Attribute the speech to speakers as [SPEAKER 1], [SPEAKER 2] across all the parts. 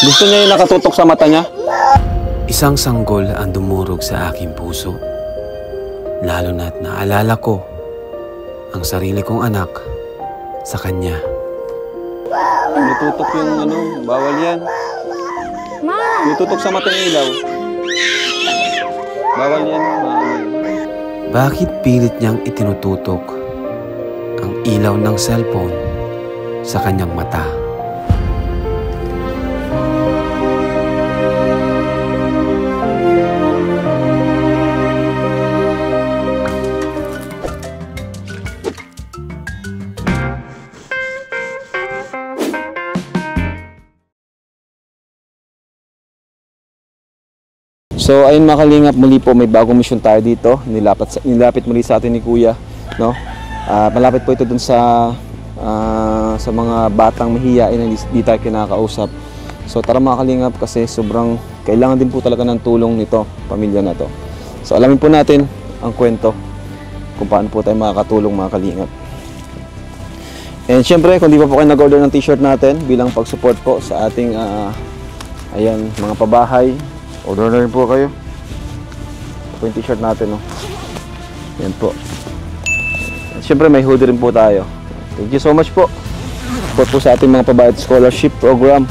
[SPEAKER 1] Gusto niya yung nakatutok sa mata niya?
[SPEAKER 2] Isang sanggol ang dumurog sa aking puso. Lalo na't naalala ko ang sarili kong anak sa kanya.
[SPEAKER 1] May tutok yung ano, bawal yan. May tutok sa mata ng ilaw. Bawal yan.
[SPEAKER 2] Bakit pilit niyang itinututok ang ilaw ng cellphone sa kanyang mata?
[SPEAKER 1] So ayun mga kalingap, muli po may bagong mission tayo dito. Nilapit muli sa atin ni Kuya, no? Malapit po ito dun sa mga batang mahiyain na di tayo kinakausap. So tara mga kalingap, kasi sobrang kailangan din po talaga ng tulong nito, pamilya na to. So alamin po natin ang kwento kung paano po tayo makakatulong mga kalingap. And syempre, kung di pa po kayo nag-order ng t-shirt natin bilang pag-support po sa ating ayan, mga pabahay, order na rin po kayo. Ito po yung t-shirt natin, no? Yan po. At syempre may hoodie rin po tayo. Thank you so much po. Support po sa ating mga pabahay scholarship program.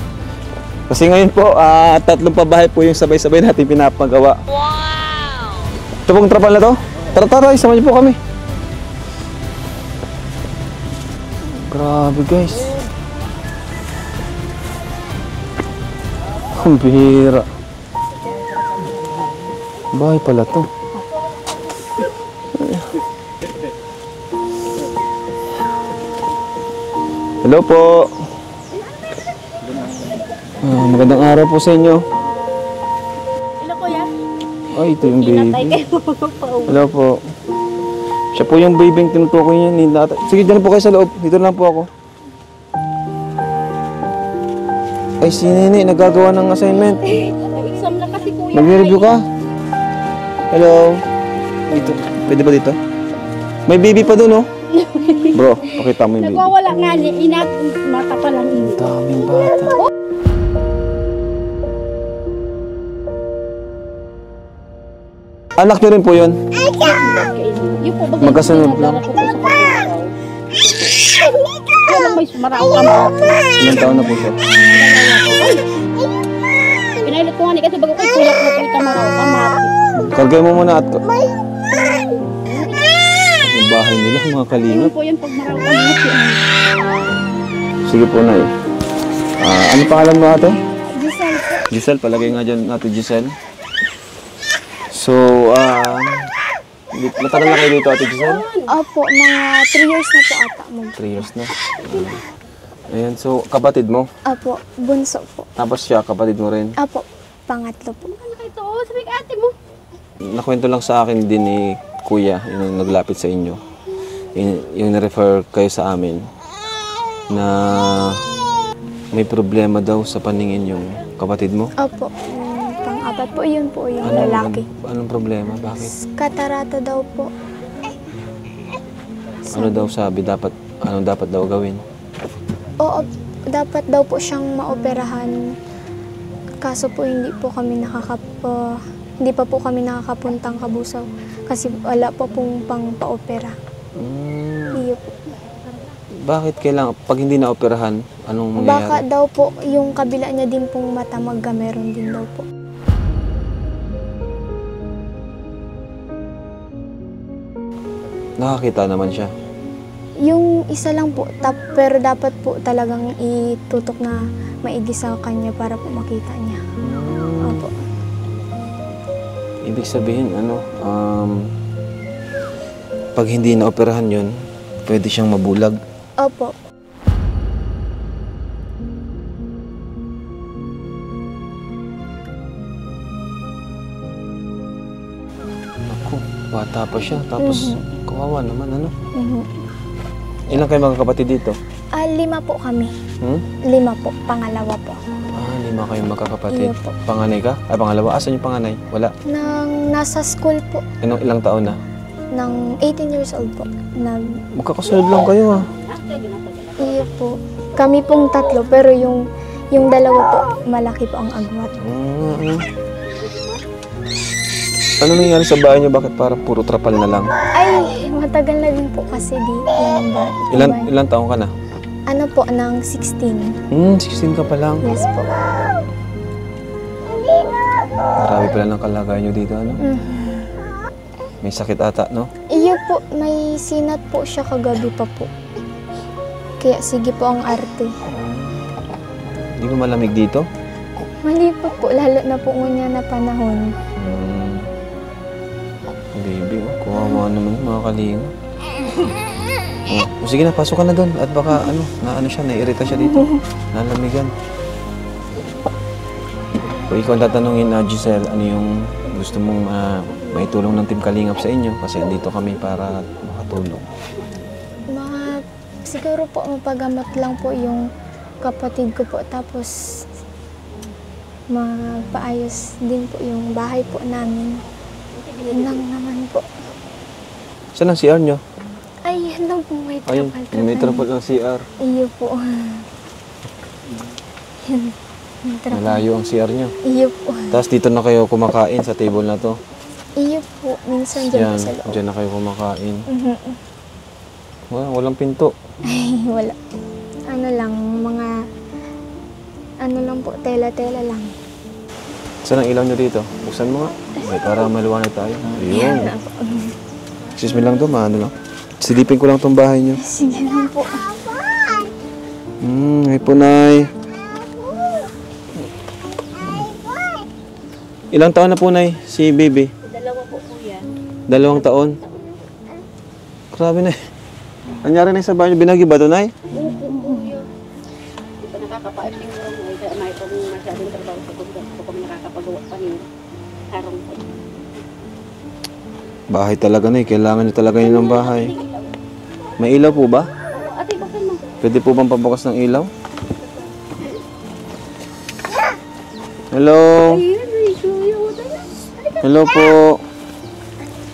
[SPEAKER 1] Kasi ngayon po, 3 pabahay po yung sabay-sabay natin pinapagawa. Wow! Ito pong trapal na to. Tara, isama niyo po kami. Grabe guys. Ang bihira. Bahay pala to. Hello po. Magandang araw po sa inyo.
[SPEAKER 3] Hello kuya.
[SPEAKER 1] Ay, ito yung baby. Hello po. Siya po yung baby yung tinutukoy niya ni Tatay. Sige, dyan po kayo sa loob. Dito lang po ako. Ay, si Nini, nagagawa ng assignment.
[SPEAKER 3] Exam na kasi kuya.
[SPEAKER 1] Mag-review ka? Hello? Dito. Pwede ba dito? May baby pa doon, oh. Bro, pakita mo yung baby.
[SPEAKER 3] Nagwawala nga niya. Mata pa lang ini.
[SPEAKER 1] Daming bata. Anak niyo rin po yun?
[SPEAKER 3] Yung po bagay.
[SPEAKER 1] Magkasunod lang.
[SPEAKER 3] Ano may sumarang kama.
[SPEAKER 1] Ilang taon na po siya?
[SPEAKER 3] Pinailit ko nga ni kasi bago ko kuya ko ito maraw kama.
[SPEAKER 1] Kargay mo muna at... Yung bahay nila, mga kalingap.
[SPEAKER 3] Yun po yung pag maraw kama.
[SPEAKER 1] Sige po, Nay. Ano pangalan mo ate?
[SPEAKER 3] Giselle po.
[SPEAKER 1] Giselle, palagay nga dyan natin Giselle. So, matagal na kayo dito ate Giselle?
[SPEAKER 3] Opo, mga 3 years na po ata mo.
[SPEAKER 1] 3 years na. Ayan, so kapatid mo?
[SPEAKER 3] Opo, bunso po.
[SPEAKER 1] Tapos siya, kapatid mo rin?
[SPEAKER 3] Opo, pangatlo po. Ano ito? Sabi ka ate mo.
[SPEAKER 1] Nakwento lang sa akin din ni Kuya, yung naglapit sa inyo. Yung na-refer kayo sa amin na may problema daw sa paningin yung kapatid mo.
[SPEAKER 3] Opo, pang-apat po yun po yung lalaki.
[SPEAKER 1] Anong problema? Bakit?
[SPEAKER 3] Katarata daw po.
[SPEAKER 1] Ano daw sabi? Ano dapat daw gawin?
[SPEAKER 3] Oo, dapat daw po siyang maoperahan. Kaso po hindi pa po kami nakakapuntang Kabusaw kasi wala pa pong pang-paopera. Iyo po.
[SPEAKER 1] Bakit kailangan, pag hindi na-operahan, anong mangyayari?
[SPEAKER 3] Baka daw po yung kabila niya din pong mata meron din daw po.
[SPEAKER 1] Nakakita naman siya.
[SPEAKER 3] Yung isa lang po, pero dapat po talagang itutok na maigi sa kanya para po makita niya. Opo.
[SPEAKER 1] Ibig sabihin, pag hindi na-operahan yun, pwede siyang mabulag.
[SPEAKER 3] Opo.
[SPEAKER 1] Ako, bata pa siya. Tapos, kawawa naman, ano? Ilan kayo mga kapatid dito?
[SPEAKER 3] 5 po kami. 5 po, pangalawa po.
[SPEAKER 1] 5 kayong magkakapatid.
[SPEAKER 3] Iyo po.
[SPEAKER 1] Panganay ka? Ay, pangalawa. Asan yung panganay? Wala.
[SPEAKER 3] Nasa school po,
[SPEAKER 1] Ilang taon na?
[SPEAKER 3] ng 18 years old po.
[SPEAKER 1] Magkakasunod lang kayo, ah.
[SPEAKER 3] Iyo po. Kami pong 3, pero yung Yung dalawa po, malaki po ang agwat.
[SPEAKER 1] Ano nangyari sa bahay niyo? Bakit parang puro trapal na lang?
[SPEAKER 3] Ay, matagal na din po kasi di yung
[SPEAKER 1] Ilan taong ka na?
[SPEAKER 3] Ano po, ng 16.
[SPEAKER 1] 16 ka pa lang.
[SPEAKER 3] Yes po.
[SPEAKER 1] Marami pala ng kalagayan niyo dito, ano? May sakit ata, no?
[SPEAKER 3] Iyo po, may sinat po siya kagabi pa po. Kaya sige po ang arte.
[SPEAKER 1] Hindi mo malamig dito?
[SPEAKER 3] Mali po, lalo na po ngunya na panahon.
[SPEAKER 1] Baby, kawawa naman mga kalinga. Sige na, pasok ka na doon. At baka, naiirita siya dito. Nalamigan. Kung ikaw tatanungin na, Giselle, ano yung gusto mong maitulong ng Team Kalingap sa inyo? Kasi andito kami para makatulong.
[SPEAKER 3] Siguro po, mapagamot lang po yung kapatid ko po. Tapos, mapaayos din po yung bahay po namin. Yun lang naman po.
[SPEAKER 1] Saan ang CR nyo?
[SPEAKER 3] Ay, yan lang po, may
[SPEAKER 1] Ayun,
[SPEAKER 3] trapal.
[SPEAKER 1] may trapal ng CR.
[SPEAKER 3] Iyo po. Yan, may trapal.
[SPEAKER 1] Malayo ang CR nyo.
[SPEAKER 3] Iyo po.
[SPEAKER 1] Tapos dito na kayo kumakain sa table na to.
[SPEAKER 3] Iyo po, minsan dyan
[SPEAKER 1] Yan,
[SPEAKER 3] po sa loob.
[SPEAKER 1] dyan na kayo kumakain.
[SPEAKER 3] Mhm.
[SPEAKER 1] Walang pinto.
[SPEAKER 3] Ay, wala. Ano lang, ano lang po, tela-tela lang.
[SPEAKER 1] Saan ang ilaw nyo dito? Buksan mo nga. Okay, para maliwanag tayo. Ayun. Excuse me lang to, maano lang. Silipin ko lang tong bahay nyo.
[SPEAKER 3] Sige lang po.
[SPEAKER 1] Ay po, Nay. Ilang taon na po, Nay, si baby?
[SPEAKER 4] 2 po, kuya.
[SPEAKER 1] 2 taon? Grabe, Nay. Anyari na sa bahay nyo? Binagi ba ito, Nay?
[SPEAKER 4] Kuya. Di pa nakakapaip yung mga kaya may pang masyadong trabaho sa kundi ko kami nakakapagawa pa ng harong po.
[SPEAKER 1] Bahay talaga, Nay. Kailangan nyo talaga yun ng bahay. May ilaw po ba?
[SPEAKER 4] Ate, bakit mo?
[SPEAKER 1] Pwede po bang pabukas ng ilaw? Hello?
[SPEAKER 4] Ayun, ay, kuya.
[SPEAKER 1] Hello po.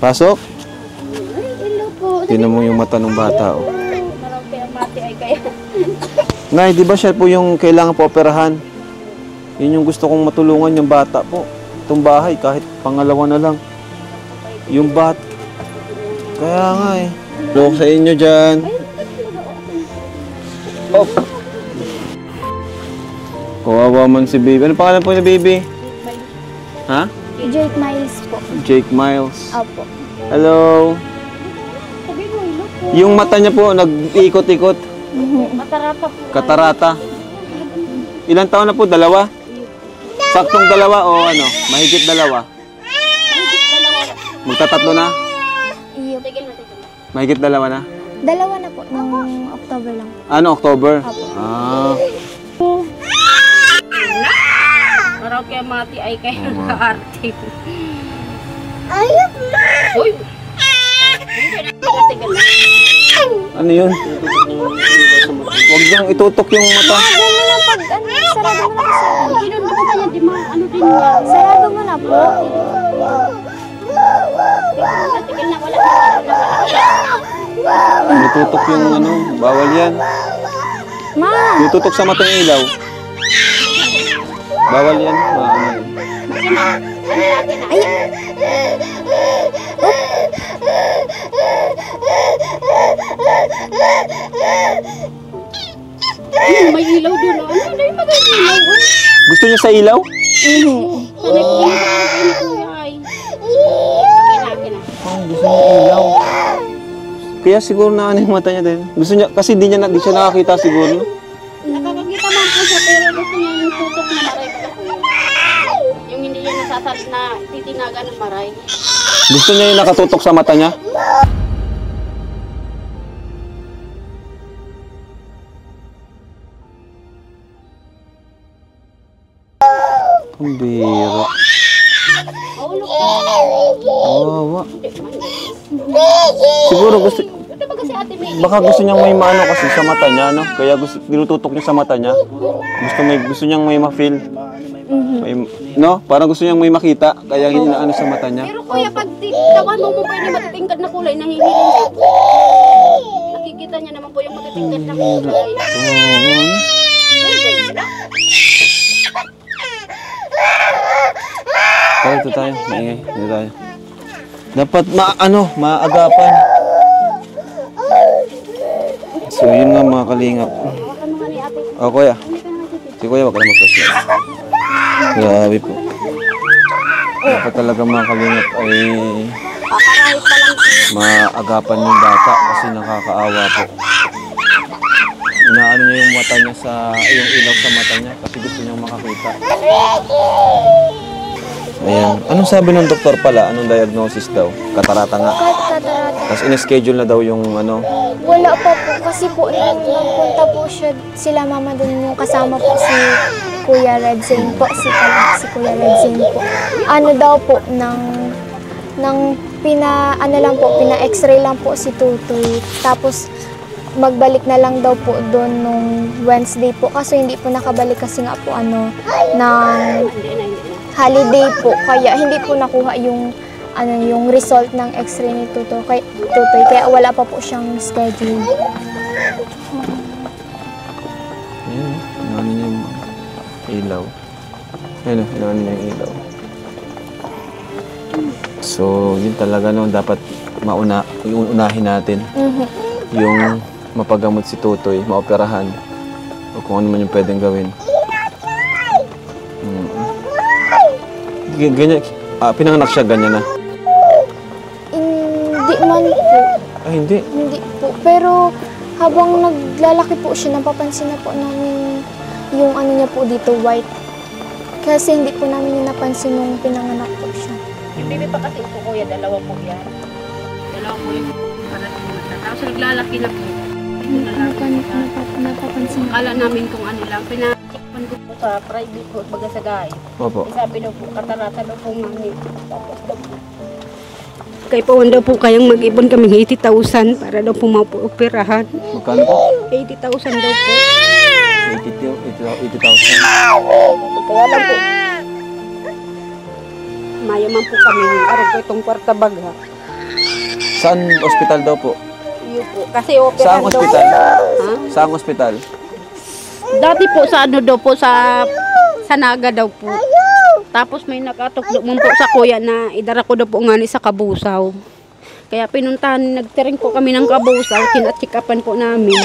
[SPEAKER 1] Pasok?
[SPEAKER 4] Ay, hello po.
[SPEAKER 1] Tingnan mo yung mata ng bata, oh.
[SPEAKER 4] Marang kaya mati ay kaya.
[SPEAKER 1] Nay, di ba siya po yung kailangan po operahan? Yun yung gusto kong matulungan, yung bata po. Itong bahay, kahit pangalawa na lang. Yung bat. Kaya nga eh. Hello sa inyo dyan. Oh. Kawawa man si baby. Ano pangalan po ni baby? Ha?
[SPEAKER 3] Jake Miles po.
[SPEAKER 1] Jake Miles.
[SPEAKER 3] Opo.
[SPEAKER 1] Hello.
[SPEAKER 4] Sabi mo, hello po.
[SPEAKER 1] Yung mata niya po, nag-iikot-ikot.
[SPEAKER 4] Matarata po.
[SPEAKER 1] Katarata. Ilang taon na po? 2? Saktong 2 o ano? Mahigit 2? Magtatatlo na?
[SPEAKER 3] Iyo.
[SPEAKER 4] Tigil na, tigil na.
[SPEAKER 1] Mahigit 2 na?
[SPEAKER 3] 2 na po, nung October lang.
[SPEAKER 1] Ano, October?
[SPEAKER 3] Apo.
[SPEAKER 1] Ah.
[SPEAKER 4] Marang kaya mati ay kaya naka-arte. Uy! Tigil na.
[SPEAKER 1] Ano yun? Huwag niyang itutok yung mata.
[SPEAKER 3] Sarado mo na pag, sarado mo na kasi.
[SPEAKER 4] Ginon mo kaya di ma, ano din niya.
[SPEAKER 3] Sarado mo na po.
[SPEAKER 4] Tigil na, wala.
[SPEAKER 1] Itutok yung ano, bawal yan.
[SPEAKER 3] Ma!
[SPEAKER 1] Itutok sa matang ilaw. Bawal yan.
[SPEAKER 3] Ay!
[SPEAKER 4] May ilaw doon. Ano na yung mag-ilaw?
[SPEAKER 1] Gusto niya sa ilaw?
[SPEAKER 4] Sanay ko yung ay. Kinaki na.
[SPEAKER 1] Gusto niya ilaw. Kaya siguro na ano yung mata niya din. Gusto niya, kasi di siya nakakita siguro.
[SPEAKER 4] Nakakakita man po siya pero gusto niya yung tutok na maray ko po. Yung hindi niya nasasalit na titinaga ng maray.
[SPEAKER 1] Gusto niya yung nakatutok sa mata niya? Ang bira. Kawawa. Siguro gusto,
[SPEAKER 4] Ito ba kasi ate may
[SPEAKER 1] baka gusto niyang may maano kasi sa mata niya, no? Kaya gusto, tinututok niya sa mata niya. Gusto niyang may ma-feel. May, no? Parang gusto niyang may makita, kaya hinaano sa mata niya.
[SPEAKER 4] pero kuya pag tawan mo pa yung matitingkad na kulay nahihiling niya. Nakikita niya naman po yung matitingkad na kulay.
[SPEAKER 1] Oo. Dito tayo. Maingay. Dito tayo. Dapat maagapan. So, yun nga mga kalingap.
[SPEAKER 4] Hawakan mo nga ni ate.
[SPEAKER 1] O, kuya.
[SPEAKER 4] Hindi ka naman si
[SPEAKER 1] Si kuya, wag ka na magpasya. Grabe po. Dapat talaga mga kalingap ay
[SPEAKER 4] Kakarahit pa lang po.
[SPEAKER 1] maagapan yung bata kasi nakakaawa po. Inaano niya yung mata niya yung ilaw sa mata niya kasi gusto niyang makakita. Ayan. Anong sabi ng doktor pala? Anong diagnosis daw? Katarata nga.
[SPEAKER 3] Katarata.
[SPEAKER 1] Tapos in-schedule na daw yung
[SPEAKER 3] Wala pa po kasi po nung nagpunta po sila mama dun yung kasama po si Kuya Red Zane po, si Kuya Red Zane po. Ano daw po pina-x-ray lang po si Tutoy. Tapos magbalik na lang daw po doon nung Wednesday po kasi hindi po nakabalik kasi nga po ng holiday po kaya hindi po nakuha yung result ng x-ray ni Tutoy kaya wala pa po siyang schedule.
[SPEAKER 1] Ayan, inaano niya yung ilaw. Ayan, inaano niya yung ilaw. So, yun talaga dapat unahin natin. Yung mapagamot si Tutoy, maoperahan. O kung ano man yung pwedeng gawin. Ganyan, pinanganak siya ganyan na.
[SPEAKER 3] Hindi man po.
[SPEAKER 1] Ay, hindi.
[SPEAKER 3] Hindi po. Pero habang naglalaki po siya, napapansin na po namin yung niya po dito, white. Kasi hindi po namin yung napansin nung pinanganak po siya.
[SPEAKER 4] Yung baby pa kasi po kuya, dalawa po yan. Dalawa po yung parating mata. Tapos naglalaki na po.
[SPEAKER 3] Napapansin.
[SPEAKER 4] Akala namin kung ano lang. Pina-checkpan ko po sa private po, baga sa gay.
[SPEAKER 1] Opo.
[SPEAKER 4] Sabi daw po, katarata daw po mami. Tapos daw po. Kaya po daw po kayang mag-ibon kami 80,000 para daw po maoperahan.
[SPEAKER 1] Magkano po?
[SPEAKER 4] 80,000 daw po.
[SPEAKER 1] 80,000.
[SPEAKER 4] Kaya lang po. Mayaman po kami. Araw ko itong kwarta baga.
[SPEAKER 1] Saan ospital daw po?
[SPEAKER 4] Iyo po. Kasi operahan
[SPEAKER 1] Saan
[SPEAKER 4] daw
[SPEAKER 1] ospital?
[SPEAKER 4] po. Ha?
[SPEAKER 1] Saan ospital?
[SPEAKER 4] Dati po sa ano daw po sa Naga daw po. Tapos may nakatuklo mo po sa kuya na idara ko daw po nga ni sa Kabusaw. Kaya pinuntahan, nagtiring po kami ng Kabusaw, kinatsikapan po namin.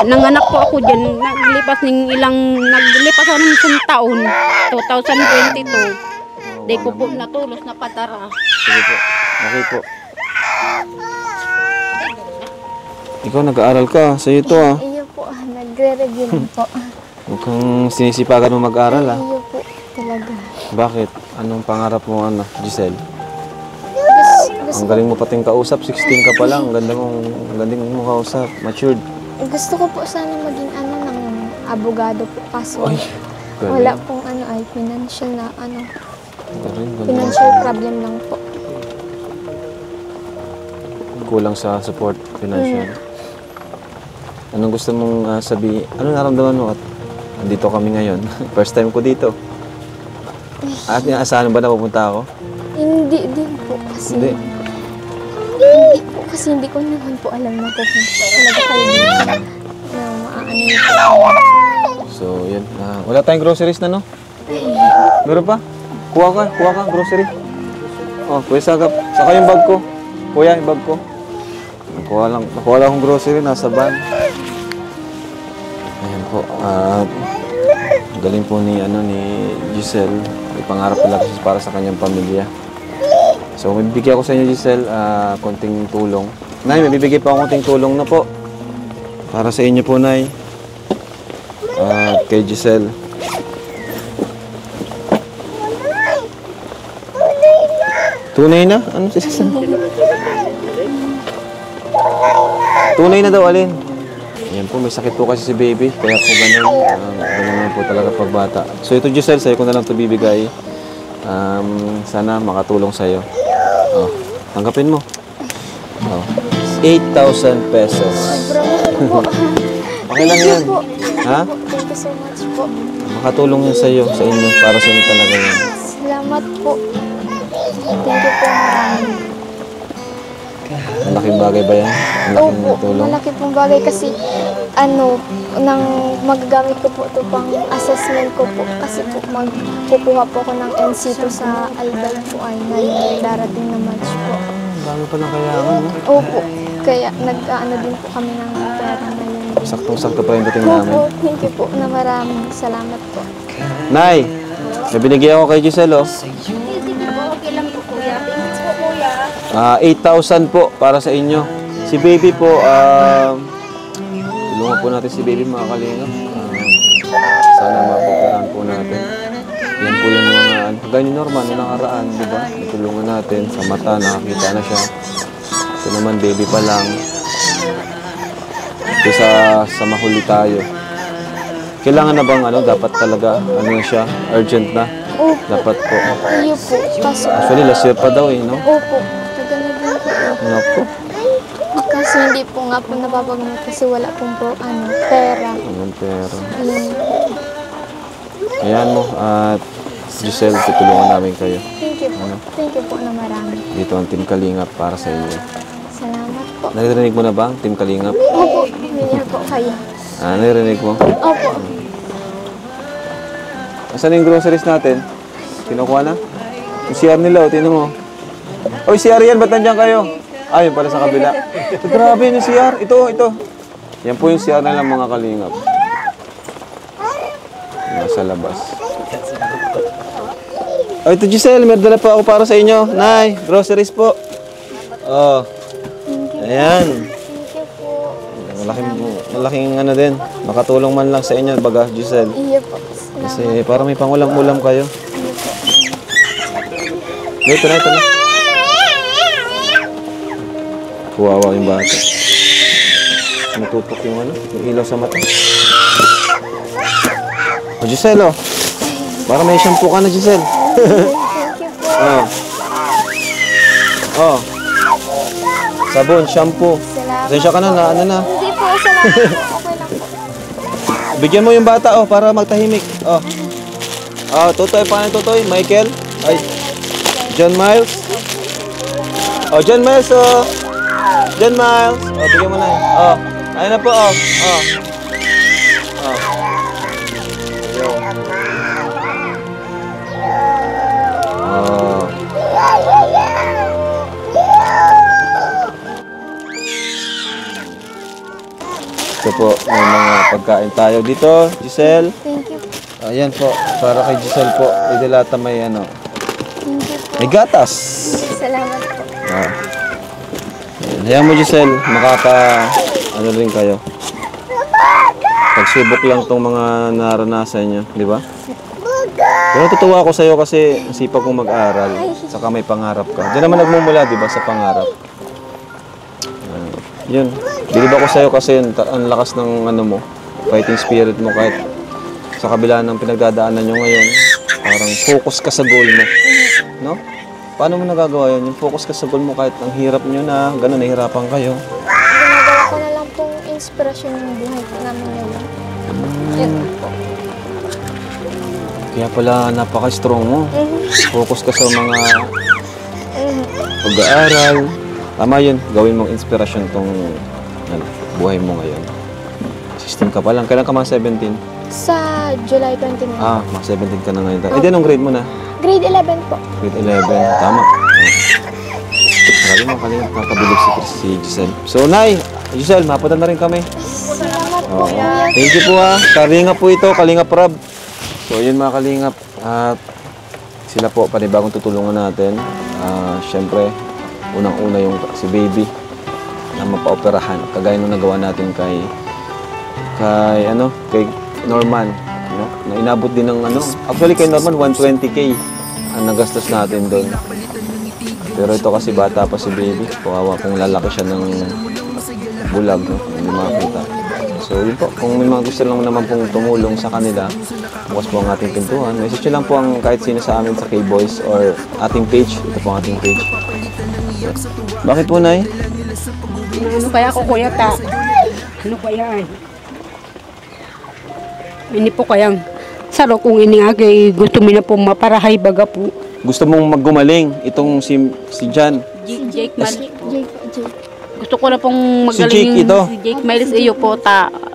[SPEAKER 4] Nanganak po ako dyan, naglipas ng isang taon, 2022. Di ko po natulos na patara.
[SPEAKER 1] Sige po. Okay po. Ikaw nag-aaral ka. Sa'yo to ah.
[SPEAKER 3] Iyo po, nagre-review lang po.
[SPEAKER 1] Mukhang sinisipagan mo mag-aral ah.
[SPEAKER 3] Iyo po, talaga.
[SPEAKER 1] Bakit? Anong pangarap mo Giselle?
[SPEAKER 3] Gusto,
[SPEAKER 1] Ang galing mo pating kausap. 16 ka pa lang. Ang galing mo kausap. Matured.
[SPEAKER 3] gusto ko po sana maging ng abogado po. Kaso
[SPEAKER 1] Ay, galing.
[SPEAKER 3] wala pong financial na
[SPEAKER 1] Galing.
[SPEAKER 3] financial problem lang po.
[SPEAKER 1] Kulang sa support financial. Anong gusto mong sabihin? Anong naramdaman mo at andito kami ngayon? First time ko dito. At inaasahan ba na pupunta ako?
[SPEAKER 3] Hindi din po kasi.
[SPEAKER 1] Hindi.
[SPEAKER 3] Hindi po kasi hindi ko naman po alam na pupunta talaga kayo dito na maaano.
[SPEAKER 1] So, yun. Wala tayong groceries na, no? Meron pa? Kuha ka, grocery. Oh, Kuya Sagap. Saka yung bag ko. Kuya, yung bag ko. Nakuha lang akong grocery, nasa van. Ayan po. Galing po ni Giselle. May pangarap pala kasi para sa kanyang pamilya. So, may bibigyan ako sa inyo, Giselle, konting tulong. Nay, may bibigay pa ako konting tulong na po. Para sa inyo po, Nay. Kay Giselle. Tunay na? Ano sinasabi? Tunay na daw, alin? Ayan po, may sakit po kasi si baby. Kaya po ganun. Ganun naman po talaga pagbata. So ito, Giselle, sa'yo ko na lang ito bibigay. Sana makatulong sa'yo. Oh, tanggapin mo. Oh. 8,000 pesos.
[SPEAKER 3] Po.
[SPEAKER 1] Okay lang yan.
[SPEAKER 3] Po.
[SPEAKER 1] Ha?
[SPEAKER 3] Thank you so much po.
[SPEAKER 1] Makatulong yan sa'yo, sa inyo. Para sa inyo talaga yan.
[SPEAKER 3] Salamat po. Thank you po marami.
[SPEAKER 1] Malaking bagay ba yan? Malaking
[SPEAKER 3] Opo,
[SPEAKER 1] tulong?
[SPEAKER 3] malaki pong bagay kasi nang magagamit ko po ito pang assessment ko po kasi po magkukuha po ako ng NC2 sa Albay po ay ngayon darating na March po.
[SPEAKER 1] Ang dami pa ng kailangan, no?
[SPEAKER 3] Opo, kaya nag-ano din po kami ng pera ngayon din.
[SPEAKER 1] Saktong-sakto pa yung dating namin.
[SPEAKER 3] Opo, thank you po na maraming salamat po.
[SPEAKER 1] Nay, may binigyan ako kay Giselle, oh.
[SPEAKER 4] Okay lang po kuya. Thanks po kuya.
[SPEAKER 1] 8,000 po para sa inyo. Si baby po, tulungan po natin si baby mga kalingap. Sana mapagkaraan po natin. Yan po yung mga, ganyan normal, yung nakaraan, di ba? Tulungan natin sa mata, nakakita na siya. Ito naman, baby pa lang. Ito sa mahuli tayo. Kailangan na bang dapat talaga, na siya, urgent na?
[SPEAKER 3] Opo,
[SPEAKER 1] Dapat po.
[SPEAKER 3] iyo po. Kaso,
[SPEAKER 1] Actually, last year pa daw no?
[SPEAKER 3] opo, tagal na din po.
[SPEAKER 1] Naku.
[SPEAKER 3] Kasi hindi po nga po napapagamot kasi wala pong pera.
[SPEAKER 1] Anong pera?
[SPEAKER 3] Ayun.
[SPEAKER 1] Ayan mo, at Giselle, tutulungan namin kayo.
[SPEAKER 3] Thank you po. Thank you po na marami.
[SPEAKER 1] Dito ang Team Kalingap para sa inyo.
[SPEAKER 3] Salamat po.
[SPEAKER 1] Naririnig mo na ba ang Team Kalingap?
[SPEAKER 3] Opo, ganyan po kayo.
[SPEAKER 1] Naririnig mo?
[SPEAKER 3] Opo.
[SPEAKER 1] Asan yung groceries natin? Kinukuha na? Yung CR nila, tingnan mo. Oy, CR yan, ba't nandiyan kayo? Yun pala sa kabila. Grabe yung CR. Ito. Yan po yung CR nila mga Kalingap. Nasa labas. Ito Giselle, may dala pa ako para sa inyo. Nay, groceries po. Oh. Ayan.
[SPEAKER 3] Thank you po.
[SPEAKER 1] Malaking din. Makatulong man lang sa inyo, baga Giselle.
[SPEAKER 3] Iyo po. Salamat.
[SPEAKER 1] Kasi para may pangulam-ulam kayo.
[SPEAKER 3] Iyo po.
[SPEAKER 1] Ito na. Kuwawa yung bata. Natutok yung yung ilaw sa mata. Giselle, oh. Para may shampoo ka na, Giselle.
[SPEAKER 3] Thank you po.
[SPEAKER 1] Oh. Sabon, shampoo.
[SPEAKER 3] Salamat.
[SPEAKER 1] Pasensya ka na, na.
[SPEAKER 3] Hindi po, salamat po. Okay lang po.
[SPEAKER 1] Bigyan mo yung bata, para magtahimik. Tutoy, paano tutoy? Michael? John Miles? John Miles, John Miles. Bigyan mo na. Ayun na po, Ito po, may mga pagkain tayo dito, Giselle.
[SPEAKER 3] Thank you.
[SPEAKER 1] Ayan po, para kay Giselle po. Idilata may
[SPEAKER 3] Thank you po.
[SPEAKER 1] may gatas.
[SPEAKER 3] Salamat po.
[SPEAKER 1] Hayaan mo Giselle, rin kayo. Pagsubok lang tong mga naranasan niyo, di ba? Pero tutuwa ako sa'yo kasi sipag kong mag-aral, saka may pangarap ka. Diyan naman nagmumula, di ba, sa pangarap. Yun. Bilib ako sa'yo kasi ang lakas ng fighting spirit mo kahit sa kabila ng pinagdadaanan nyo ngayon. Parang focus ka sa goal mo. No? Paano mo nagagawa yun? Yung focus ka sa goal mo kahit ang hirap nyo na, gano'n, nahihirapan kayo.
[SPEAKER 3] Ginagawa ko na lang pong inspirasyon ng buhay namin ngayon. Yan po.
[SPEAKER 1] Kaya pala napaka-strong mo. Focus ka sa mga pag-aaral. Tama yun, gawin mong inspirasyon tong buhay mo ngayon. 16 ka pa lang. Kailan ka mga 17?
[SPEAKER 3] Sa July 29.
[SPEAKER 1] Mga 17 ka na ngayon. Eh, anong grade mo na?
[SPEAKER 3] Grade 11 po.
[SPEAKER 1] Grade 11. Tama. Marami mga kalingap nakabilib si Giselle. So, Nay, Giselle, mapunta na rin kami.
[SPEAKER 3] Salamat po, kuya.
[SPEAKER 1] Thank you po Kalingap po ito, Kalingap Rob. So, yun mga kalingap. At sila po, panibagong tutulungan natin. Siyempre, unang-una yung si baby na mapaoperahan. Kagaya nung nagawa natin kay Norman. Na inabot din ng Actually, kay Norman, 120K ang nagastos natin doon. Pero ito kasi bata pa si baby. Kawawa kung lalaki siya ng bulag, hindi makakita. So yun po, kung may mga gusto lang naman pong tumulong sa kanila, bukas po ang ating pintuan. Message nyo lang po ang kahit sino sa amin sa K-Boys or ating page. Ito po ang ating page. Bakit po, Nay?
[SPEAKER 4] Ano kaya ko kuya ta? Ano kaya? Ini po kayang saro kung ini agay gusto mo na po maparahay baga po.
[SPEAKER 1] Gusto mong maggumaling itong si Jan.
[SPEAKER 4] Jake man.
[SPEAKER 3] Jake.
[SPEAKER 4] Gusto ko na pong
[SPEAKER 1] Si
[SPEAKER 4] magaling
[SPEAKER 1] Jake ito?
[SPEAKER 4] si Jake Miles iyo po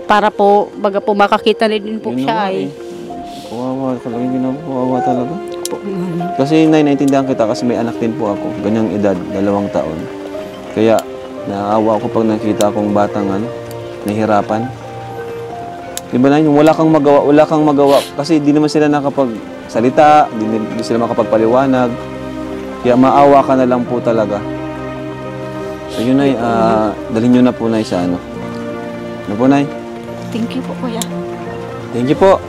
[SPEAKER 4] para po baga po makakita na din po
[SPEAKER 1] Yun
[SPEAKER 4] siya
[SPEAKER 1] nga
[SPEAKER 4] ay.
[SPEAKER 1] Kawawa talaga, kawawa talaga. Kasi naiintindihan kita kasi may anak din po ako, ganyang edad, 2 taon. Kaya naawa ako pag nakita akong batang nahihirapan. Diba na yun, wala kang magawa kasi di naman sila nakapagsalita, di sila makapagpaliwanag. Kaya maawa ka na lang po talaga. So yun ay, dalhin nyo na po, Nay, sa ano. Ano po, Nay?
[SPEAKER 4] Thank you po kuya.
[SPEAKER 1] Thank you po.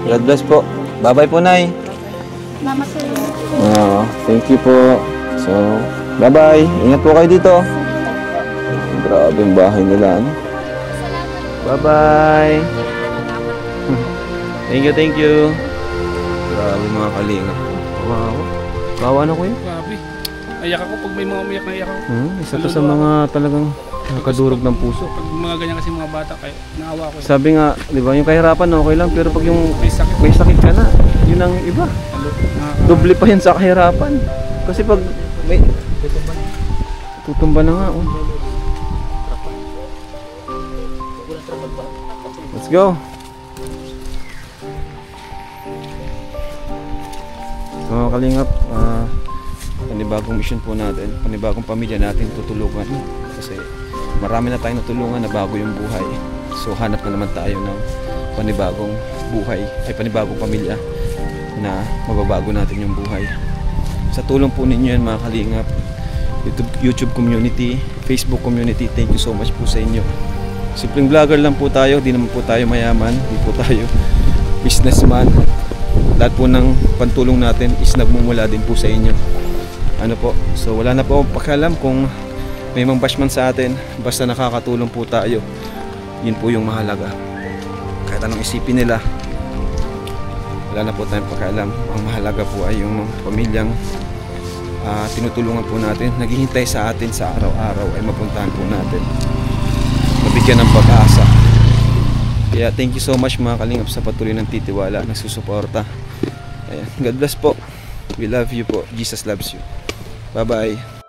[SPEAKER 1] God bless po. Bye-bye po, Nay.
[SPEAKER 4] Salamat sa iyo.
[SPEAKER 1] Thank you po. So, bye-bye. Ingat po kayo dito. Grabe yung bahay nila, ano? Bye-bye. Thank you. Grabe mga kalinga. Wow. Kawa na ko yun.
[SPEAKER 5] Grabe. Ayak ako pag may mga umiyak na iyak ako.
[SPEAKER 1] Isa to sa mga talagang nakadurog ng puso.
[SPEAKER 5] Pag mga ganyan kasi mga bata, kaya naawa ko.
[SPEAKER 1] Sabi nga, di ba, yung kahirapan okay lang, pero pag yung
[SPEAKER 5] May sakit.
[SPEAKER 1] may sakit ka na, yun ang iba. Doble pa yan sa kahirapan. Kasi pag may... Tutumba na nga, oh. Let's go. So mga kalingap, panibagong mission po natin, panibagong pamilya natin tutulungan. Kasi marami na tayong natulungan na bago yung buhay. So hanap na naman tayo ng panibagong buhay, ay panibagong pamilya na mababago natin yung buhay. Sa tulong po ninyo yan mga kalingap, YouTube community, Facebook community, thank you so much po sa inyo. Simpleng vlogger lang po tayo, di naman po tayo mayaman, di po tayo businessman. Lahat po ng pantulong natin is nagmumula din po sa inyo. Ano po, so wala na po akong pakialam kung may mang-bash man sa atin, basta nakakatulong po tayo, yun po yung mahalaga. Kahit anong isipin nila, wala na po tayong pakialam. Ang mahalaga po ay yung pamilyang tinutulungan po natin, naghihintay sa atin sa araw-araw ay mapuntahan po natin, mabigyan ng pag-asa. Kaya thank you so much mga kalingap sa patuloy ng titiwala, nagsusuporta. Ayan. God bless po. We love you po. Jesus loves you. Bye bye.